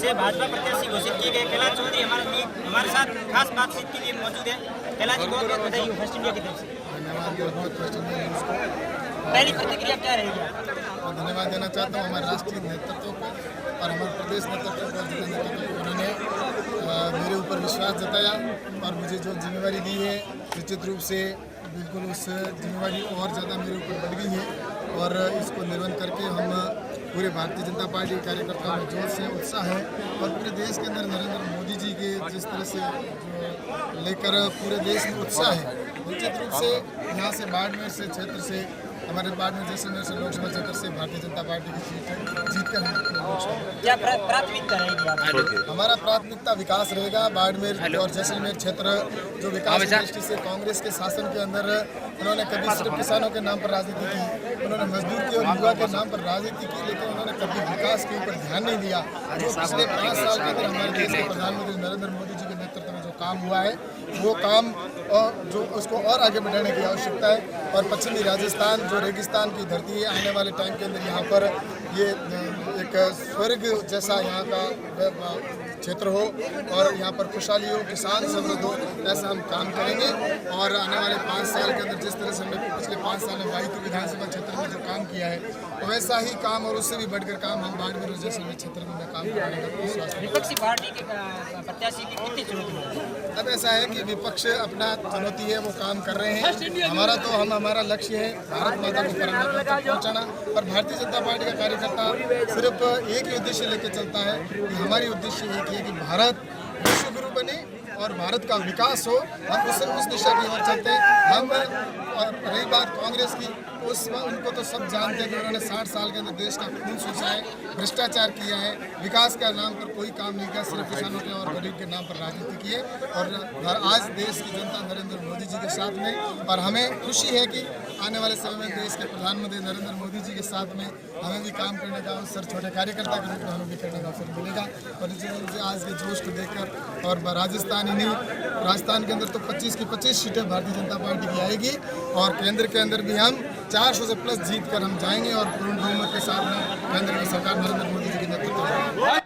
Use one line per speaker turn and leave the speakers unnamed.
से भाजपा प्रत्याशी घोषित किए गए कैलाश चौधरी हमारे साथ खास बातचीत के लिए मौजूद है। कैलाश जी, बहुत बहुत बधाई हो फर्स्ट इंडिया की तरफ से। पहली प्रतिक्रिया क्या रहेगी?
धन्यवाद देना चाहता हूँ हमारे राष्ट्रीय नेतृत्व को और हमारे प्रदेश नेतृत्व को, जिला नेतृत्व को। उन्होंने मेरे ऊपर विश्वास जताया और मुझे जो जिम्मेवारी दी है, निश्चित रूप से बिल्कुल उस जिम्मेवारी और ज़्यादा मेरे ऊपर बढ़ गई है और इसको निर्वहन करके हम पूरे भारतीय जनता पार्टी के कार्यकर्ताओं में जोश है, उत्साह है और पूरे देश के अंदर नरेंद्र मोदी जी के जिस तरह से जो लेकर पूरे देश में उत्साह है, निश्चित रूप से यहाँ से बाड़मेर से क्षेत्र से हमारे बाड़मेर जैसलमेर से लोकसभा क्षेत्र से भारतीय जनता पार्टी की सीट जीतकर हम लोकसभा।
क्या प्राथमिकता रहेगी?
हमारा प्राथमिकता विकास रहेगा। बाड़मेर और जैसलमेर क्षेत्र जो विकास की दृष्टि से कांग्रेस के शासन के अंदर उन्होंने कभी सिर्फ किसानों के नाम पर राजनीति की, उन्होंने मजदूर के और युवा के नाम पर राजनीति की, लेकिन उन्होंने कभी विकास के ऊपर ध्यान नहीं दिया। जो पिछले 5 साल के अंदर हमारे देश के प्रधानमंत्री नरेंद्र मोदी जी के नेतृत्व में जो काम हुआ है, वो काम और जो उसको और आगे बढ़ाने की आवश्यकता है। और पश्चिमी राजस्थान जो रेगिस्तान की धरती है, आने वाले टाइम के अंदर यहाँ पर ये एक स्वर्ग जैसा यहाँ का क्षेत्र हो और यहाँ पर खुशहाली हो, किसान समृद्ध हो, ऐसा हम काम करेंगे। और आने वाले 5 साल के अंदर जिस तरह से हमने पिछले 5 साल में वायु विधानसभा क्षेत्र में जो काम किया है, वैसा ही काम और उससे भी बढ़कर काम हम बाड़मेर और जैसलमेर क्षेत्र में काम करने का विश्वास।
विपक्षी पार्टी के प्रत्याशी की कितनी चुनौती?
अब ऐसा है कि विपक्ष अपना चुनौती है, वो काम कर रहे हैं। हमारा लक्ष्य है भारत माता को परमात्मा तक पहुँचाना और भारतीय जनता पार्टी का कार्यकर्ता सिर्फ एक ही उद्देश्य लेकर चलता है कि हमारी उद्देश्य एक ही है कि भारत विश्व गुरु बने और भारत का विकास हो। हम उस दिशा की ओर चलते हैं। हम और रही बात कांग्रेस की, उनको तो सब जानते हैं कि उन्होंने 60 साल के अंदर देश का खून सोचा है, भ्रष्टाचार किया है, विकास का नाम पर कोई काम नहीं किया, सिर्फ किसानों के और गरीब के नाम पर राजनीति की है। और आज देश की जनता नरेंद्र मोदी जी के साथ में, और हमें खुशी है कि आने वाले समय में देश के प्रधानमंत्री नरेंद्र मोदी जी के साथ में हमें भी काम करने का अवसर, छोटे कार्यकर्ता के रूप में हमें भी करने का अवसर मिलेगा। और निश्चित रूप से आज के जोश को देखकर और राजस्थान के अंदर तो 25 की 25 सीटें भारतीय जनता पार्टी की आएगी और केंद्र के अंदर भी हम 400 से प्लस जीत कर हम जाएंगे और पूर्ण बहुमत के साथ में केंद्र में सरकार नरेंद्र मोदी जी के नेतृत्व में।